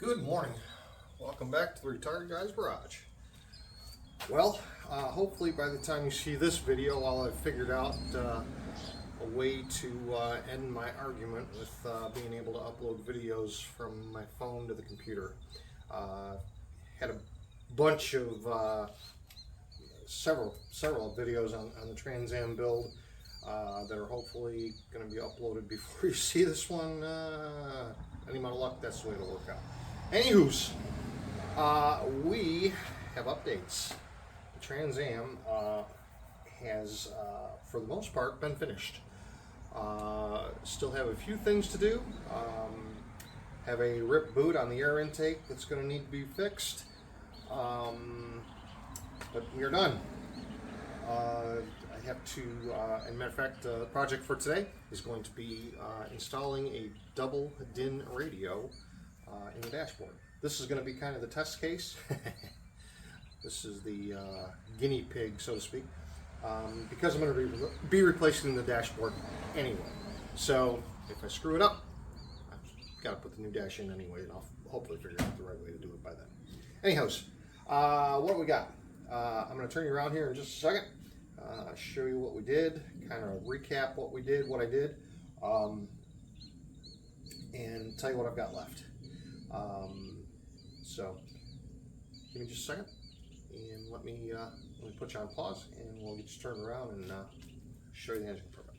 Good morning. Welcome back to the Retired Guy's Garage. Well, hopefully by the time you see this video, I'll have figured out a way to end my argument with being able to upload videos from my phone to the computer. Had a bunch of several videos on the Trans Am build that are hopefully going to be uploaded before you see this one. Any amount of luck, that's the way it'll work out. Anywho's, we have updates. The Trans Am has, for the most part, been finished. Still have a few things to do. Have a rip boot on the air intake that's going to need to be fixed. But we are done. I have to, as a matter of fact, the project for today is going to be installing a double DIN radio in the dashboard. This is going to be kind of the test case. This is the guinea pig, so to speak, because I'm going to be replacing the dashboard anyway. So if I screw it up, I've got to put the new dash in anyway, and I'll hopefully figure out the right way to do it by then. Anyhows, what we got? I'm going to turn you around here in just a second, show you what we did, kind of recap what we did, what I did, and tell you what I've got left. So give me just a second and let me put you on pause, and we'll get you turned around and show you the engine improvement.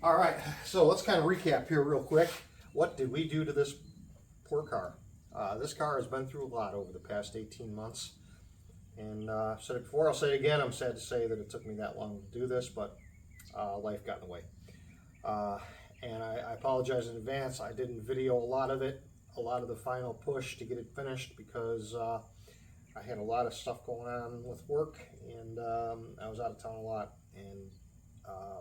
All right, so let's kind of recap here real quick. What did we do to this poor car? This car has been through a lot over the past 18 months. And I've said it before, I'll say it again. I'm sad to say that it took me that long to do this, but life got in the way. And I apologize in advance. I didn't video a lot of it, a lot of the final push to get it finished, because I had a lot of stuff going on with work, and I was out of town a lot. And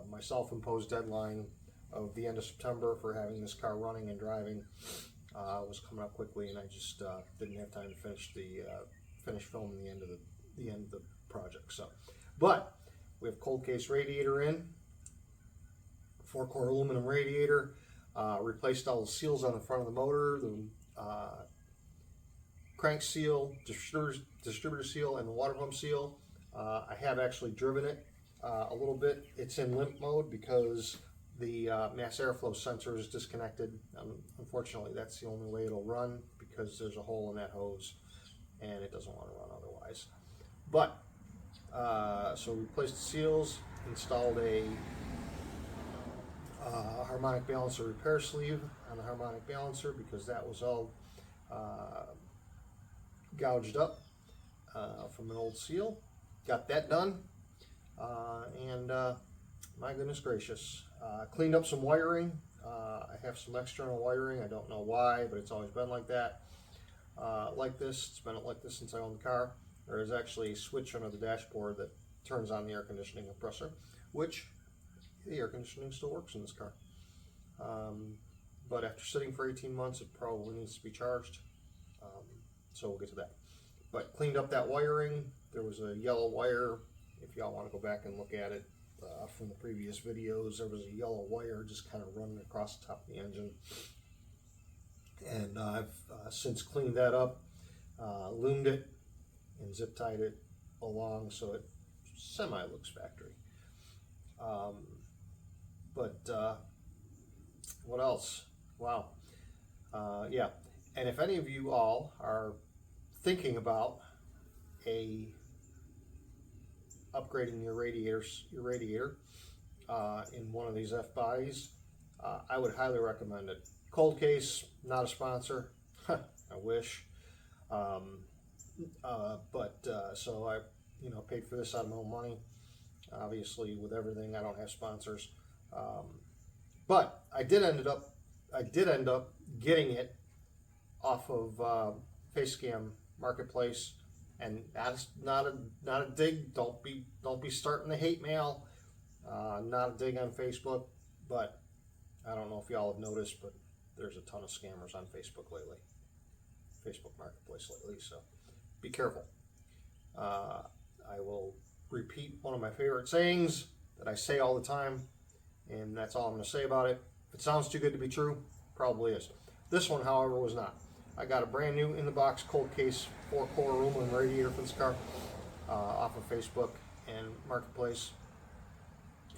my self-imposed deadline of the end of September for having this car running and driving was coming up quickly, and I just didn't have time to finish filming the end of the project. So, but we have cold case radiator in, 4-core aluminum radiator, replaced all the seals on the front of the motor, the crank seal, distributor seal, and the water pump seal. I have actually driven it a little bit. It's in limp mode because the mass airflow sensor is disconnected. Unfortunately, that's the only way it'll run, because there's a hole in that hose and it doesn't want to run otherwise. But so we replaced the seals, installed a harmonic balancer repair sleeve on the harmonic balancer, because that was all gouged up from an old seal. Got that done, and my goodness gracious, cleaned up some wiring. I have some external wiring. I don't know why, but it's always been like that. Like this, it's been like this since I owned the car. There is actually a switch under the dashboard that turns on the air conditioning compressor, which the air conditioning still works in this car. But after sitting for 18 months, it probably needs to be charged. So we'll get to that. But cleaned up that wiring. There was a yellow wire. If y'all want to go back and look at it from the previous videos, there was a yellow wire just kind of running across the top of the engine. And I've since cleaned that up, loomed it, and zip tied it along so it semi looks factory. But what else? Wow. Yeah. And if any of you all are thinking about upgrading your radiator in one of these F bodies, I would highly recommend it. Cold Case, not a sponsor. I wish. So I, paid for this out of my own money. Obviously, with everything, I don't have sponsors. But I did end up getting it off of Facecam Marketplace, and that's not a dig. Don't be starting the hate mail. Not a dig on Facebook, but I don't know if y'all have noticed, but there's a ton of scammers on Facebook lately. Facebook Marketplace lately, so be careful. I will repeat one of my favorite sayings: that I say all the time, and that's all I'm going to say about it. If it sounds too good to be true, probably is. This one, however, was not. I got a brand new in the box cold case 4-core aluminum radiator for this car off of Facebook and Marketplace,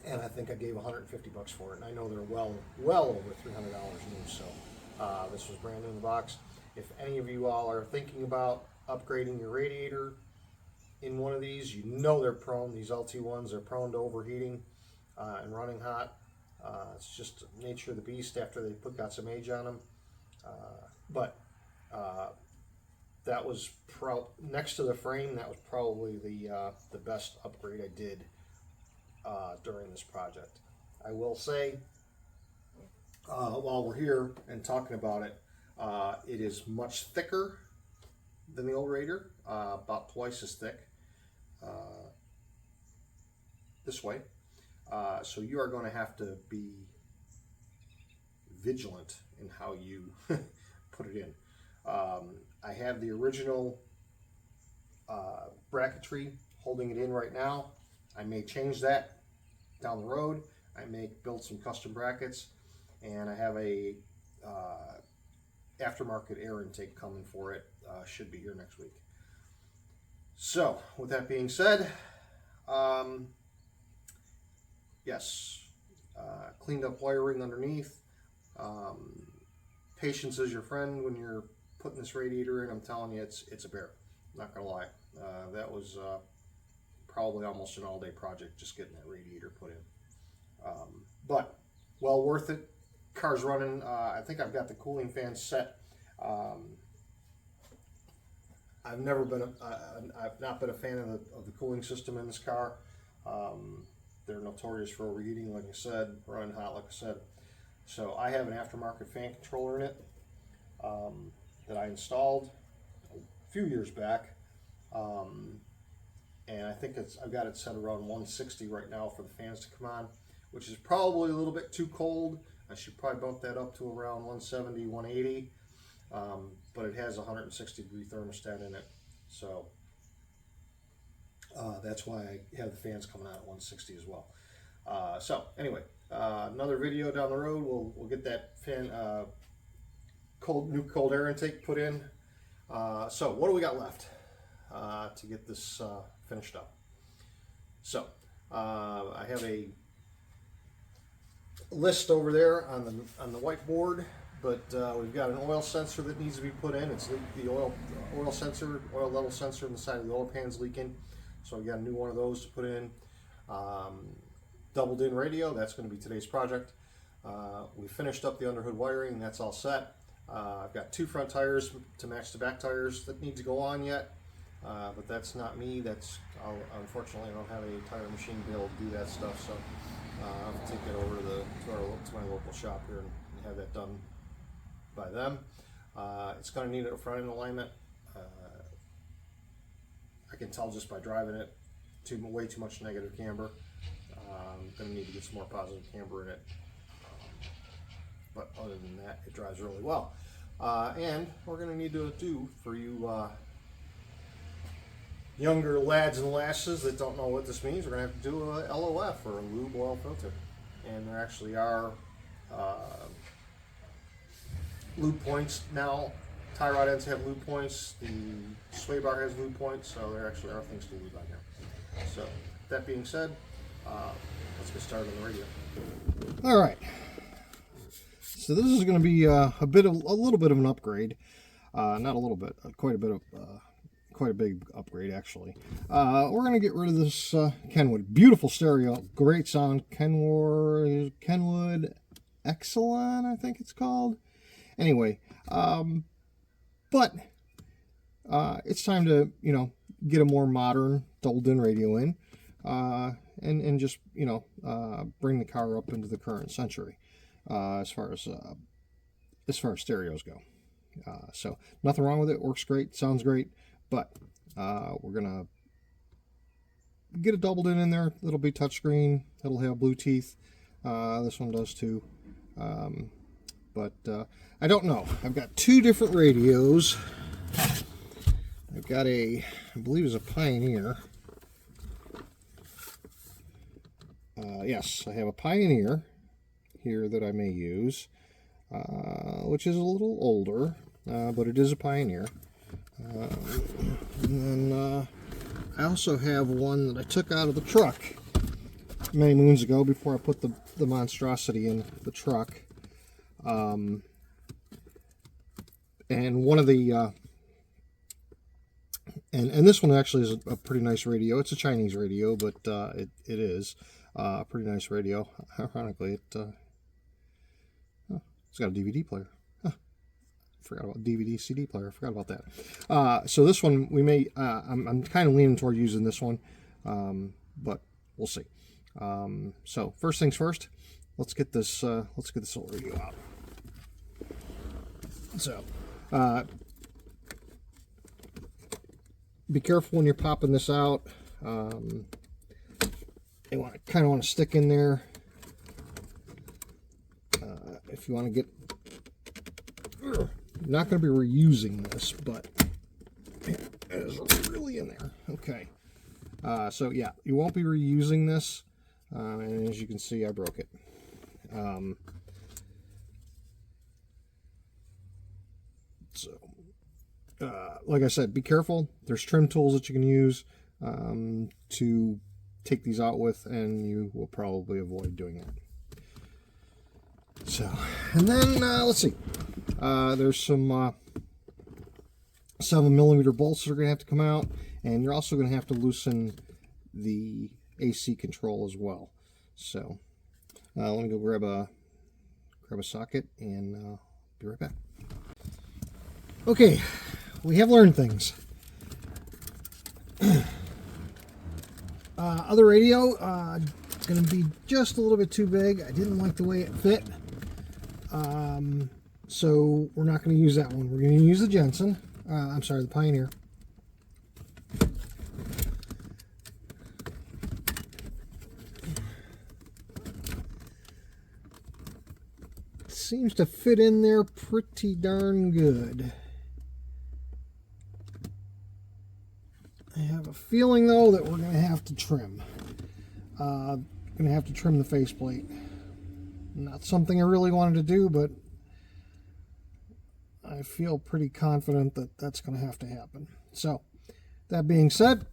and I think I gave $150 for it. And I know they're well over $300 new. So this was brand new in the box. If any of you all are thinking about upgrading your radiator in one of these, you know they're prone. These LT1s are prone to overheating and running hot. It's just the nature of the beast after they got some age on them. But that was next to the frame. That was probably the best upgrade I did during this project. I will say, while we're here and talking about it, it is much thicker than the old Raider, about twice as thick this way. So you are going to have to be vigilant in how you put it in. I have the original bracketry holding it in right now. I may change that down the road. I may build some custom brackets, and I have a aftermarket air intake coming for it. Should be here next week. So with that being said, yes, cleaned up wiring underneath. Patience is your friend when you're putting this radiator in. I'm telling you, it's a bear. I'm not gonna lie. That was probably almost an all-day project just getting that radiator put in. But well worth it. Car's running. I think I've got the cooling fan set. I've never been I've not been a fan of the cooling system in this car. They're notorious for overheating, like I said, running hot, like I said. So I have an aftermarket fan controller in it that I installed a few years back, and I think I've got it set around 160 right now for the fans to come on, which is probably a little bit too cold. I should probably bump that up to around 170, 180, but it has a 160-degree thermostat in it, so that's why I have the fans coming out at 160 as well. So anyway, another video down the road, we'll get that fan new cold air intake put in. So what do we got left to get this finished up? So I have a list over there on the whiteboard, but we've got an oil sensor that needs to be put in. It's the oil level sensor on the side of the oil pan's leaking, so we got a new one of those to put in. Doubled in radio, that's going to be today's project. We finished up the underhood wiring, that's all set. I've got 2 front tires to match the back tires that need to go on yet, but that's not me. Unfortunately, I don't have a tire machine to be able to do that stuff, so I'll have to take that over to my local shop here and have that done by them. It's going to need a front end alignment. I can tell just by driving it, way too much negative camber. I'm going to need to get some more positive camber in it. But other than that, it drives really well. And we're going to need to do, for you younger lads and lasses that don't know what this means, we're going to have to do a LOF, or a lube oil filter. And there actually are lube points now. Tie rod ends have lube points. The sway bar has lube points, so there actually are things to lube on here. So that being said, let's get started on the radio. All right. So this is going to be a little bit of an upgrade. Not a little bit, quite a big upgrade actually. We're going to get rid of this Kenwood. Beautiful stereo, great sound. Kenwood Exelon, I think it's called. Anyway, but it's time to get a more modern doubled-in radio in, and just bring the car up into the current century. As far as stereos go, so nothing wrong with it. Works great, sounds great, but we're gonna get a doubled in there. It'll be touchscreen. It'll have blue teeth. This one does too, but I don't know. I've got 2 different radios. I've got I believe it's a Pioneer. yes, I have a Pioneer here that I may use, which is a little older, but it is a Pioneer. And then I also have one that I took out of the truck many moons ago before I put the monstrosity in the truck. And one of the and this one actually is a pretty nice radio. It's a Chinese radio, but it is a pretty nice radio. Ironically, it's got a DVD player. Forgot about DVD CD player. I forgot about that. So this one we may I'm kind of leaning toward using this one, but we'll see. So first things first, let's get this old radio out. So be careful when you're popping this out. You kind of want to stick in there if you want to get. Not going to be reusing this, but it is really in there. Okay. So yeah, you won't be reusing this, and as you can see, I broke it. Like I said, be careful. There's trim tools that you can use to take these out with, and you will probably avoid doing that. So, and then let's see. There's some 7mm bolts that are going to have to come out, and you're also going to have to loosen the AC control as well. So, let me go grab a socket and be right back. Okay, we have learned things. Other radio, it's going to be just a little bit too big. I didn't like the way it fit. So we're not going to use that one. We're going to use the Jensen. I'm sorry, the Pioneer. It seems to fit in there pretty darn good. I have a feeling, though, that we're going to have to trim. Going to have to trim the faceplate. Not something I really wanted to do, but I feel pretty confident that that's going to have to happen. So, that being said,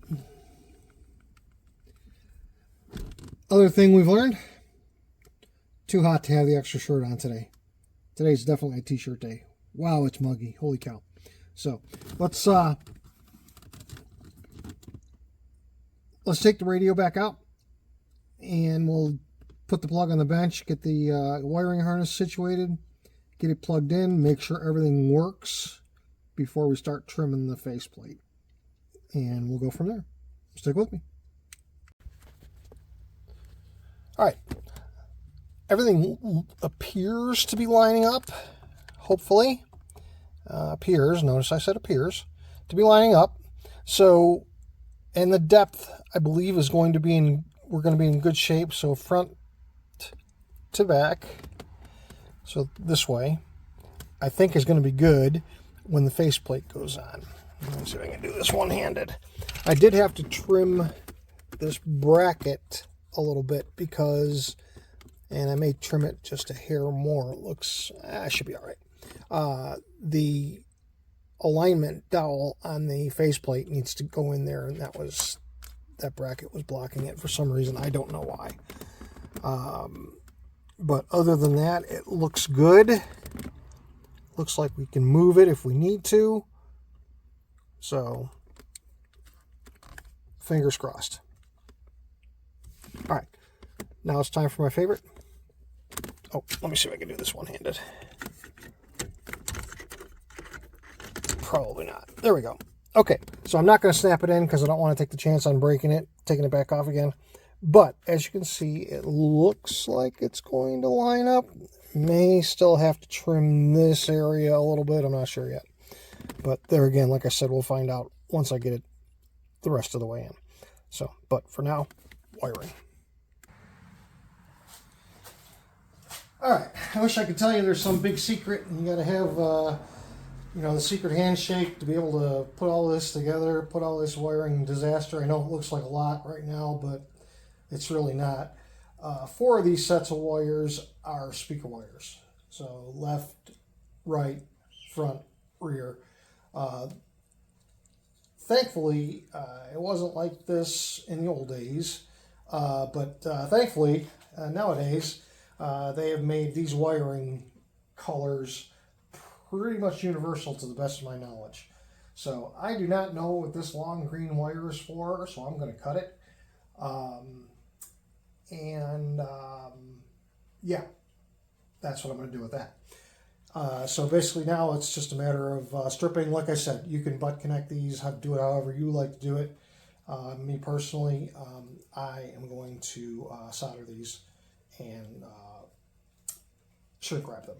other thing we've learned, too hot to have the extra shirt on today. Today's definitely a t-shirt day. Wow, it's muggy. Holy cow. So, let's take the radio back out, and we'll put the plug on the bench, get the wiring harness situated, get it plugged in, make sure everything works before we start trimming the faceplate. And we'll go from there. Stick with me. All right. Everything appears to be lining up, hopefully. Appears, notice I said appears, to be lining up. So, and the depth, I believe, is going to be we're going to be in good shape. So front to back, so this way, I think is going to be good when the faceplate goes on. Let me see if I can do this one-handed. I did have to trim this bracket a little bit because, and I may trim it just a hair more. It looks, should be all right. The alignment dowel on the faceplate needs to go in there, and that bracket was blocking it for some reason. I don't know why. But other than that, it looks good. Looks like we can move it if we need to. So, fingers crossed. All right. Now it's time for my favorite. Oh, let me see if I can do this one-handed. Probably not. There we go. Okay, so I'm not going to snap it in because I don't want to take the chance on breaking it, taking it back off again. But as you can see, it looks like it's going to line up. May still have to trim this area a little bit. I'm not sure yet. But there again, like I said, we'll find out once I get it the rest of the way in. So, but for now, wiring. All right, I wish I could tell you there's some big secret. You got to have, the secret handshake to be able to put all this together, put all this wiring disaster. I know it looks like a lot right now, but it's really not. 4 of these sets of wires are speaker wires. So left, right, front, rear. Thankfully, it wasn't like this in the old days, but thankfully, nowadays, they have made these wiring colors pretty much universal to the best of my knowledge. So I do not know what this long green wire is for, so I'm going to cut it. Yeah, that's what I'm going to do with that. So basically now it's just a matter of stripping. Like I said, you can butt connect these, do it however you like to do it. Me personally, I am going to solder these and shrink wrap them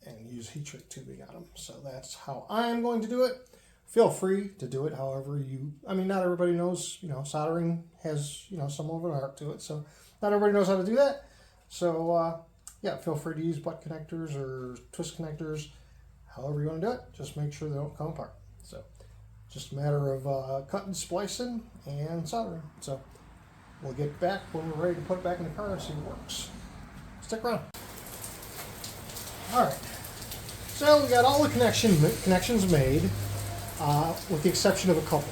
and use heat shrink tubing on them. So that's how I'm going to do it. Feel free to do it however you, I mean, not everybody knows, soldering has, some of an art to it. So not everybody knows how to do that. So, yeah, feel free to use butt connectors or twist connectors, however you want to do it. Just make sure they don't come apart. So just a matter of cutting, splicing, and soldering. So we'll get back when we're ready to put it back in the car and see if it works. Stick around. All right. So we got all the connections made, with the exception of a couple.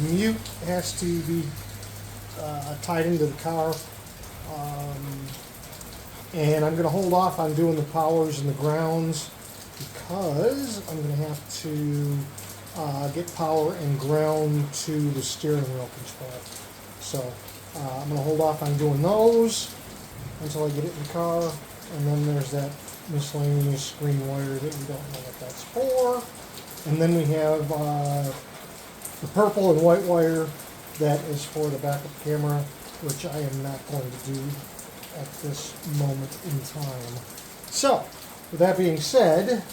Mute has to be tied into the car. And I'm going to hold off on doing the powers and the grounds because I'm going to have to get power and ground to the steering wheel control. So I'm going to hold off on doing those until I get it in the car. And then there's that miscellaneous green wire that we don't know what that's for. And then we have the purple and white wire that is for the backup camera, which I am not going to do at this moment in time. So, with that being said,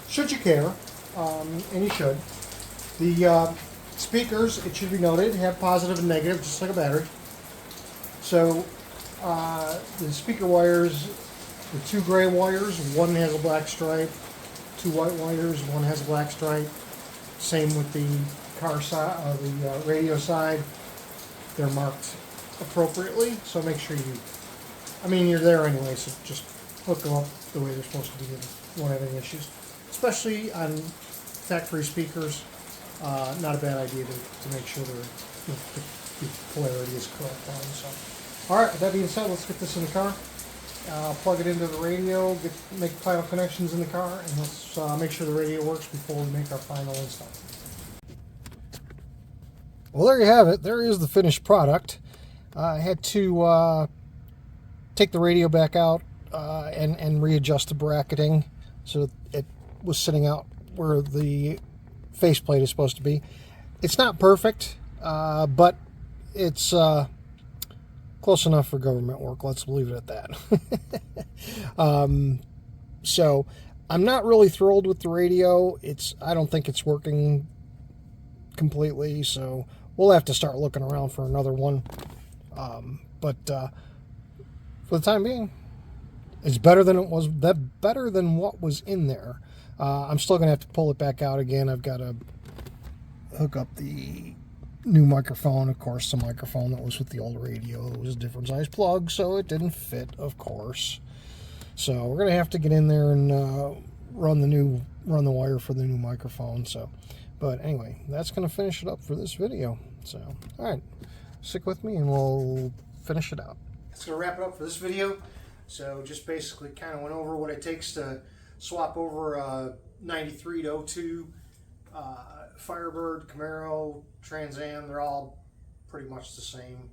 should you care, and you should, the speakers, it should be noted, have positive and negative, just like a battery. So, the speaker wires, the 2 gray wires, one has a black stripe, 2 white wires, one has a black stripe. Same with the car side, the radio side. They're marked appropriately, so make sure you're there anyway, so just hook them up the way they're supposed to be and won't have any issues. Especially on factory speakers, not a bad idea to make sure the polarity is correct on them. So, alright, with that being said, let's get this in the car. Plug it into the radio, make final connections in the car, and let's make sure the radio works before we make our final install. Well, there you have it. There is the finished product. I had to take the radio back out and readjust the bracketing so it was sitting out where the faceplate is supposed to be. It's not perfect, but it's close enough for government work. Let's leave it at that. So I'm not really thrilled with the radio. I don't think it's working completely, so we'll have to start looking around for another one. But for the time being, it's better than it was. Better than what was in there. I'm still gonna have to pull it back out again. I've got to hook up the new microphone. Of course, the microphone that was with the old radio, it was a different size plug, so it didn't fit, of course. So we're gonna have to get in there and run the wire for the new microphone. So, but anyway, that's gonna finish it up for this video. So, all right, stick with me and we'll finish it out. That's gonna wrap it up for this video. So just basically kind of went over what it takes to swap over a 93 to 02 Firebird, Camaro, Trans Am. They're all pretty much the same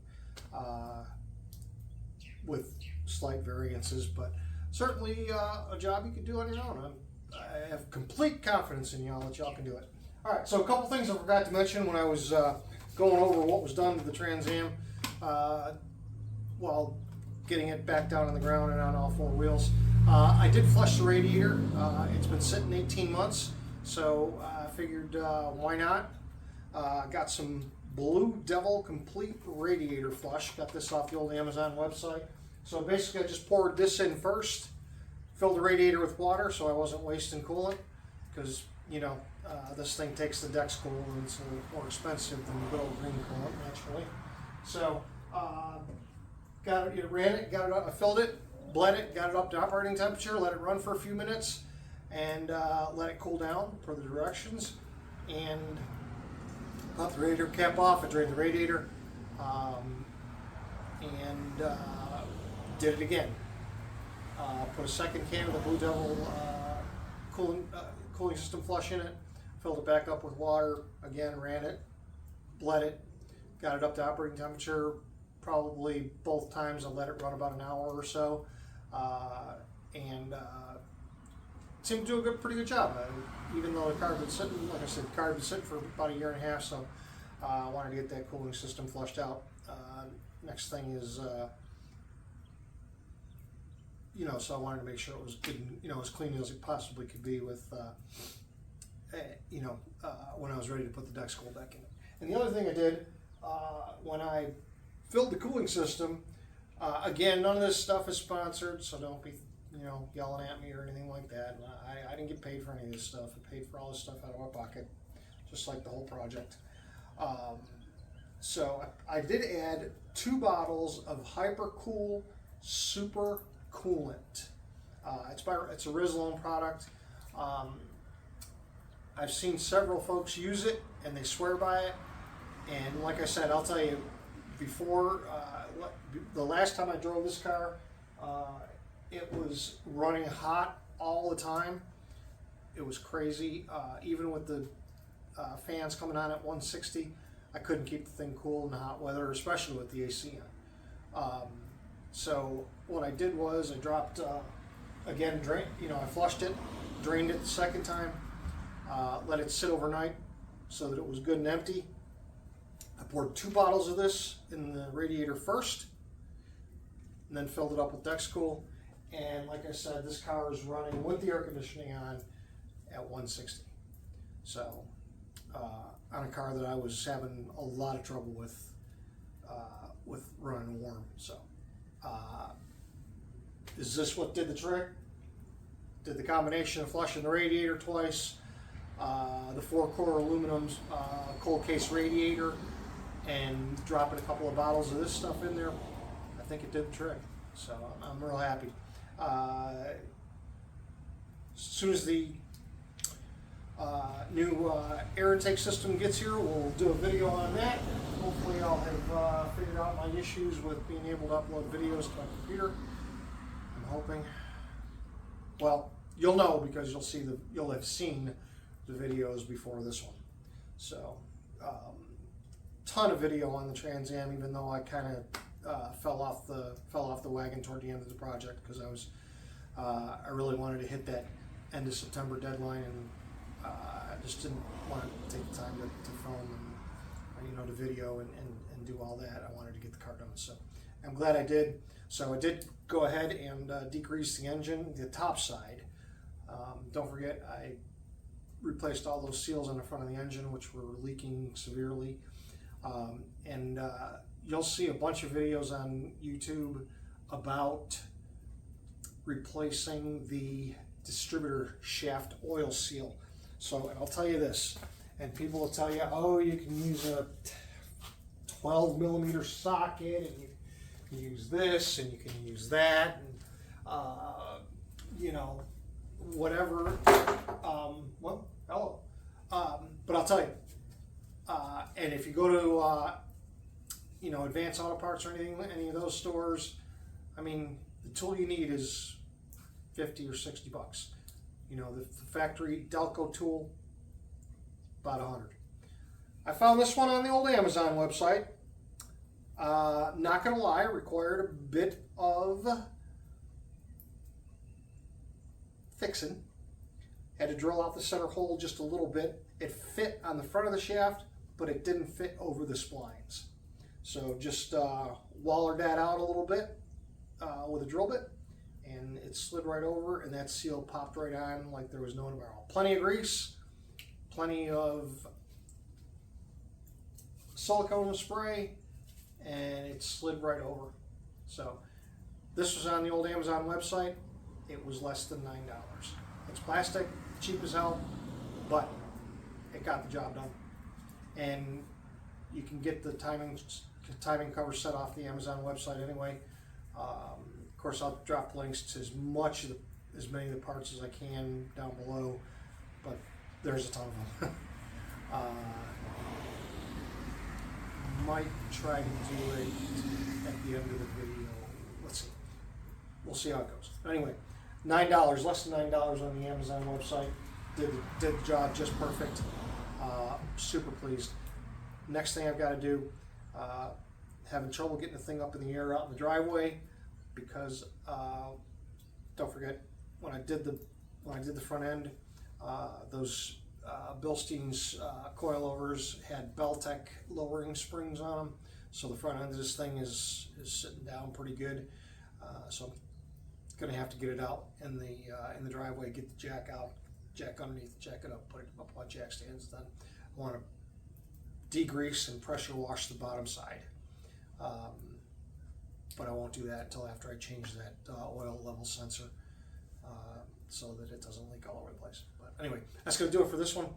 with slight variances, but certainly a job you can do on your own. I have complete confidence in y'all that y'all can do it. All right, so a couple things I forgot to mention when I was going over what was done to the Trans Am while getting it back down on the ground and on all 4 wheels. I did flush the radiator. It's been sitting 18 months, so I figured why not. Got some Blue Devil Complete Radiator Flush. Got this off the old Amazon website. So basically I just poured this in first, filled the radiator with water so I wasn't wasting coolant, because this thing takes the Dex coolant and it's a little more expensive than the good old green coolant naturally. So, got it, ran it, got it up, I filled it, bled it, got it up to operating temperature, let it run for a few minutes, and let it cool down per the directions. And got the radiator cap off, I drained the radiator, and did it again. Put a second can of the Blue Devil cooling system flush in it, filled it back up with water, again ran it, bled it, got it up to operating temperature. Probably both times I let it run about an hour or so, and seemed to do a pretty good job. Even though the car had been sitting, like I said, the car had been sitting for about a year and a half, so I wanted to get that cooling system flushed out. Next thing is, so I wanted to make sure it was good, as clean as it possibly could be with, when I was ready to put the deck scroll back in it. And the other thing I did, when I filled the cooling system, again, none of this stuff is sponsored, so don't be, yelling at me or anything like that. I didn't get paid for any of this stuff. I paid for all this stuff out of my pocket, just like the whole project. So I did add 2 bottles of Hypercool Super Coolant. It's a Rizlone product. I've seen several folks use it and they swear by it. And like I said, I'll tell you, before the last time I drove this car, it was running hot all the time. It was crazy. Even with the fans coming on at 160, I couldn't keep the thing cool in the hot weather, especially with the AC on. So what I did was I dropped, again, I flushed it, drained it the second time, let it sit overnight so that it was good and empty. I poured 2 bottles of this in the radiator first, and then filled it up with Dexcool. And like I said, this car is running with the air conditioning on at 160. So, on a car that I was having a lot of trouble with running warm. So, is this what did the trick? Did the combination of flushing the radiator twice, the 4-core aluminum cold case radiator, and dropping a couple of bottles of this stuff in there, I think it did the trick. So I'm real happy. As soon as the new air intake system gets here, we'll do a video on that. Hopefully I'll have figured out my issues with being able to upload videos to my computer. I'm hoping. Well, you'll know because you'll have seen the videos before this one. So, ton of video on the Trans Am, even though I kind of fell off the wagon toward the end of the project because I really wanted to hit that end of September deadline, and I just didn't want to take the time to film and to video and do all that. I wanted to get the car done, so I'm glad I did. So I did go ahead and degrease the engine, the top side. Don't forget, I replaced all those seals on the front of the engine, which were leaking severely. And you'll see a bunch of videos on YouTube about replacing the distributor shaft oil seal. So, and I'll tell you this, and people will tell you, oh, you can use a 12 millimeter socket, and you can use this, and you can use that, and whatever. Well, hello. But I'll tell you, and if you go to Advanced Auto Parts or any of those stores, I mean, the tool you need is $50 or $60. The factory Delco tool, about $100. I found this one on the old Amazon website. Not gonna lie, it required a bit of fixing. Had to drill out the center hole just a little bit. It fit on the front of the shaft, but it didn't fit over the splines. So just wallered that out a little bit with a drill bit, and it slid right over, and that seal popped right on like there was no tomorrow. Plenty of grease, plenty of silicone spray, and it slid right over. So this was on the old Amazon website. It was less than $9. It's plastic, cheap as hell, but it got the job done. And you can get the timing timing cover set off the Amazon website anyway. Of course, I'll drop links to as many of the parts as I can down below, but there's a ton of them. Might try to do it at the end of the video. Let's see. We'll see how it goes. Anyway, $9, less than $9 on the Amazon website. Did the job just perfect. Super pleased. Next thing I've got to do, having trouble getting the thing up in the air out in the driveway, because don't forget when I did the front end, those Bilstein's coilovers had Beltec lowering springs on them, so the front end of this thing is sitting down pretty good. So I'm gonna have to get it out in the driveway, get the jack out, jack underneath, jack it up, put it up on jack stands. Then I want to degrease and pressure wash the bottom side, but I won't do that until after I change that oil level sensor, so that it doesn't leak all over the place. But anyway, that's going to do it for this one.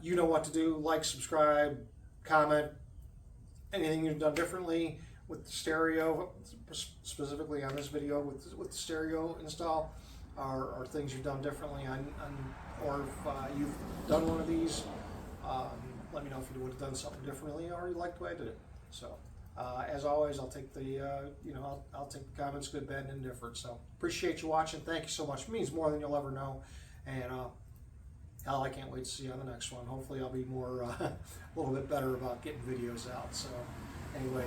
You know what to do. Like, subscribe, comment, anything you've done differently with the stereo, specifically on this video with the stereo install, or things you've done differently or if you've done one of these. Let me know if you would have done something differently or you liked the way I did it. So as always, I'll take the I'll take the comments, good, bad, and indifferent. So appreciate you watching. Thank you so much. It means more than you'll ever know. And hell, I can't wait to see you on the next one. Hopefully I'll be more a little bit better about getting videos out. So anyway,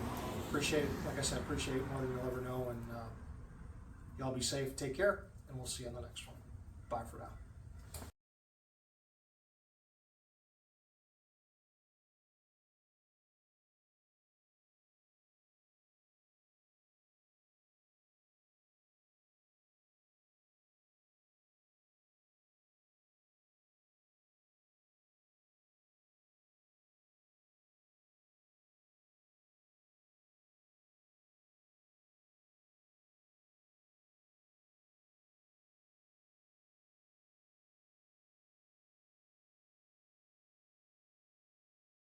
appreciate it. Like I said, appreciate it more than you'll ever know. And y'all be safe. Take care, and we'll see you on the next one. Bye for now.